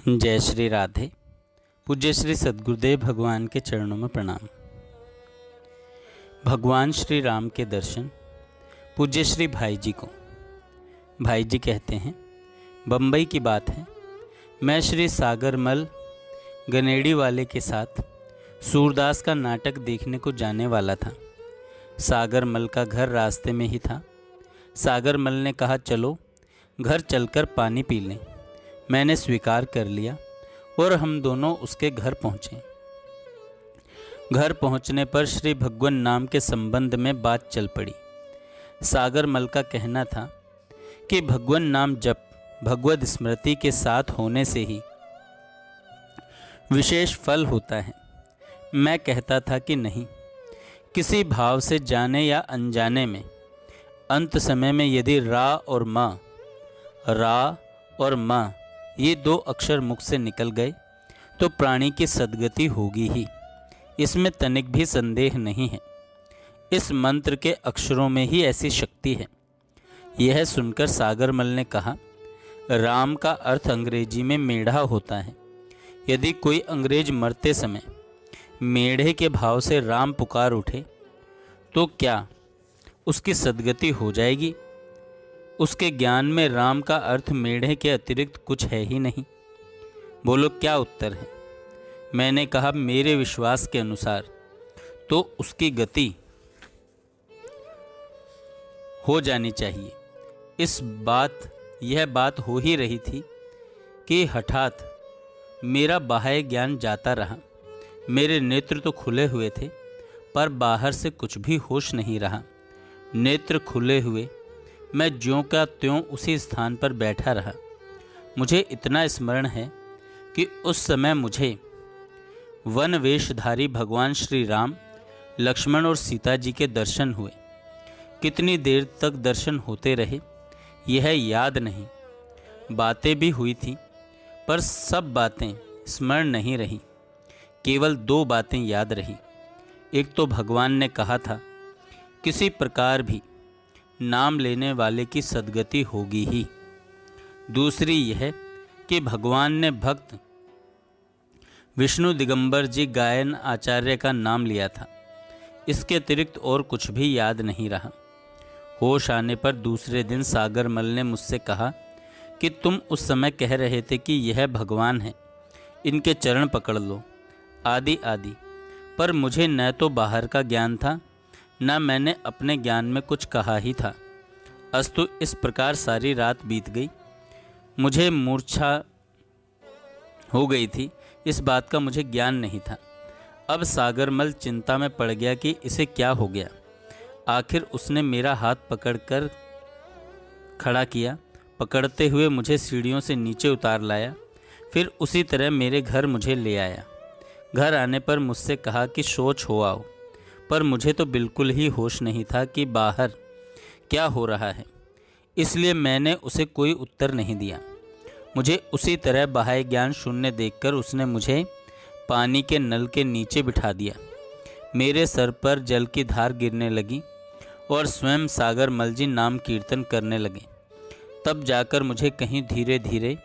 जय श्री राधे। पूज्य श्री सद्गुरुदेव भगवान के चरणों में प्रणाम। भगवान श्री राम के दर्शन पूज्य श्री भाई जी को। भाई जी कहते हैं, बम्बई की बात है, मैं श्री सागरमल गनेड़ी वाले के साथ सूरदास का नाटक देखने को जाने वाला था। सागरमल का घर रास्ते में ही था। सागरमल ने कहा, चलो घर चलकर पानी पी लें। मैंने स्वीकार कर लिया और हम दोनों उसके घर पहुँचे। घर पहुँचने पर श्री भगवान नाम के संबंध में बात चल पड़ी। सागरमल का कहना था कि भगवान नाम जप भगवद स्मृति के साथ होने से ही विशेष फल होता है। मैं कहता था कि नहीं, किसी भाव से जाने या अनजाने में अंत समय में यदि रा और माँ ये दो अक्षर मुख से निकल गए तो प्राणी की सद्गति होगी ही, इसमें तनिक भी संदेह नहीं है। इस मंत्र के अक्षरों में ही ऐसी शक्ति है। यह सुनकर सागरमल ने कहा, राम का अर्थ अंग्रेजी में मेढ़ा होता है। यदि कोई अंग्रेज मरते समय मेढ़े के भाव से राम पुकार उठे तो क्या उसकी सद्गति हो जाएगी? उसके ज्ञान में राम का अर्थ मेढ़े के अतिरिक्त कुछ है ही नहीं। बोलो क्या उत्तर है? मैंने कहा, मेरे विश्वास के अनुसार तो उसकी गति हो जानी चाहिए। यह बात हो ही रही थी कि हठात मेरा बाह्य ज्ञान जाता रहा। मेरे नेत्र तो खुले हुए थे पर बाहर से कुछ भी होश नहीं रहा। नेत्र खुले हुए मैं ज्यों का त्यों उसी स्थान पर बैठा रहा। मुझे इतना स्मरण है कि उस समय मुझे वन वेशधारी भगवान श्री राम, लक्ष्मण और सीता जी के दर्शन हुए। कितनी देर तक दर्शन होते रहे यह याद नहीं। बातें भी हुई थी पर सब बातें स्मरण नहीं रही। केवल दो बातें याद रही। एक तो भगवान ने कहा था, किसी प्रकार भी नाम लेने वाले की सद्गति होगी ही। दूसरी यह कि भगवान ने भक्त विष्णु दिगंबर जी गायन आचार्य का नाम लिया था। इसके अतिरिक्त और कुछ भी याद नहीं रहा। होश आने पर दूसरे दिन सागरमल ने मुझसे कहा कि तुम उस समय कह रहे थे कि यह भगवान है, इनके चरण पकड़ लो, आदि आदि। पर मुझे न तो बाहर का ज्ञान था न मैंने अपने ज्ञान में कुछ कहा ही था। अस्तु इस प्रकार सारी रात बीत गई। मुझे मूर्छा हो गई थी, इस बात का मुझे ज्ञान नहीं था। अब सागरमल चिंता में पड़ गया कि इसे क्या हो गया। आखिर उसने मेरा हाथ पकड़कर खड़ा किया। पकड़ते हुए मुझे सीढ़ियों से नीचे उतार लाया। फिर उसी तरह मेरे घर मुझे ले आया। घर आने पर मुझसे कहा कि शौच हो आओ। पर मुझे तो बिल्कुल ही होश नहीं था कि बाहर क्या हो रहा है, इसलिए मैंने उसे कोई उत्तर नहीं दिया। मुझे उसी तरह बाह्य ज्ञान शून्य देखकर उसने मुझे पानी के नल के नीचे बिठा दिया। मेरे सर पर जल की धार गिरने लगी और स्वयं सागरमल जी नाम कीर्तन करने लगे। तब जाकर मुझे कहीं धीरे धीरे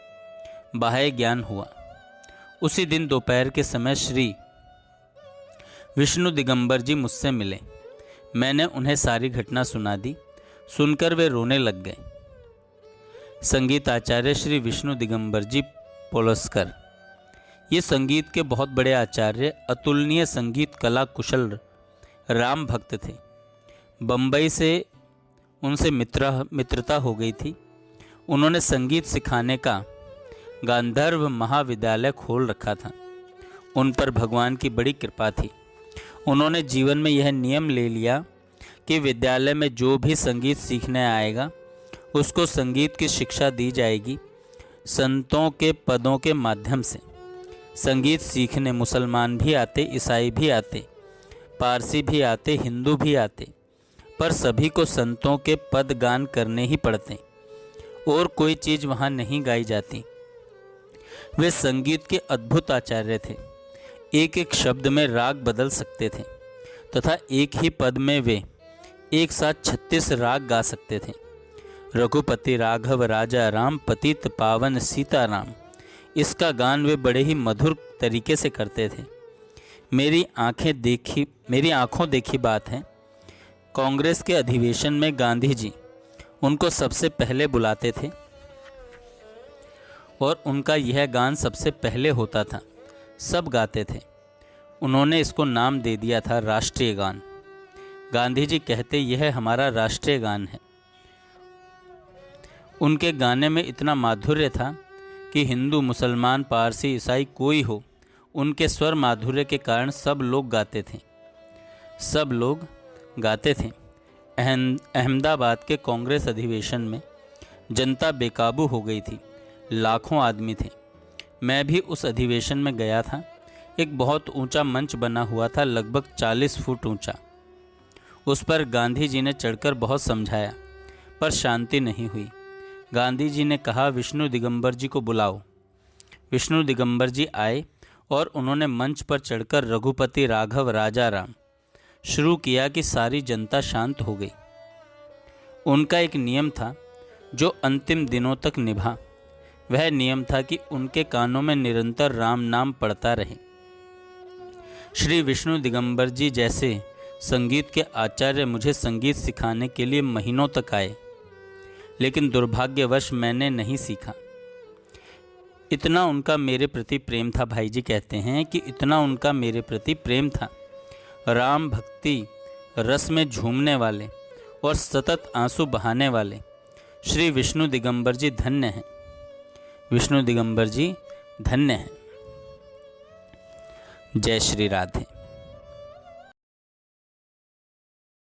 बाह्य ज्ञान हुआ। उसी दिन दोपहर के समय श्री विष्णु दिगंबर जी मुझसे मिले। मैंने उन्हें सारी घटना सुना दी। सुनकर वे रोने लग गए। संगीत आचार्य श्री विष्णु दिगंबर जी पोलस्कर, ये संगीत के बहुत बड़े आचार्य, अतुलनीय संगीत कला कुशल राम भक्त थे। बम्बई से उनसे मित्रता हो गई थी। उन्होंने संगीत सिखाने का गांधर्व महाविद्यालय खोल रखा था। उन पर भगवान की बड़ी कृपा थी। उन्होंने जीवन में यह नियम ले लिया कि विद्यालय में जो भी संगीत सीखने आएगा उसको संगीत की शिक्षा दी जाएगी। संतों के पदों के माध्यम से संगीत सीखने मुसलमान भी आते, ईसाई भी आते, पारसी भी आते, हिंदू भी आते, पर सभी को संतों के पद गान करने ही पड़ते और कोई चीज़ वहाँ नहीं गाई जाती। वे संगीत के अद्भुत आचार्य थे। एक एक शब्द में राग बदल सकते थे तथा एक ही पद में वे एक साथ 36 राग गा सकते थे। रघुपति राघव राजा राम, पतित पावन सीताराम, इसका गान वे बड़े ही मधुर तरीके से करते थे। मेरी आंखों देखी बात है, कांग्रेस के अधिवेशन में गांधी जी उनको सबसे पहले बुलाते थे और उनका यह गान सबसे पहले होता था। सब गाते थे। उन्होंने इसको नाम दे दिया था राष्ट्रीय गान। गांधी जी कहते यह हमारा राष्ट्रीय गान है। उनके गाने में इतना माधुर्य था कि हिंदू, मुसलमान, पारसी, ईसाई कोई हो, उनके स्वर माधुर्य के कारण सब लोग गाते थे। सब लोग गाते थे। अहमदाबाद के कांग्रेस अधिवेशन में जनता बेकाबू हो गई थी। लाखों आदमी थे। मैं भी उस अधिवेशन में गया था। एक बहुत ऊंचा मंच बना हुआ था, लगभग 40 फुट ऊंचा। उस पर गांधी जी ने चढ़कर बहुत समझाया, पर शांति नहीं हुई। गांधी जी ने कहा, विष्णु दिगंबर जी को बुलाओ। विष्णु दिगंबर जी आए और उन्होंने मंच पर चढ़कर रघुपति राघव राजा राम शुरू किया कि सारी जनता शांत हो गई। उनका एक नियम था जो अंतिम दिनों तक निभा। वह नियम था कि उनके कानों में निरंतर राम नाम पड़ता रहे। श्री विष्णु दिगंबर जी जैसे संगीत के आचार्य मुझे संगीत सिखाने के लिए महीनों तक आए, लेकिन दुर्भाग्यवश मैंने नहीं सीखा। इतना उनका मेरे प्रति प्रेम था। भाई जी कहते हैं कि इतना उनका मेरे प्रति प्रेम था। राम भक्ति रस में झूमने वाले और सतत आंसू बहाने वाले श्री विष्णु दिगंबर जी धन्य हैं। विष्णु दिगंबर जी धन्य हैं। जय श्री राधे।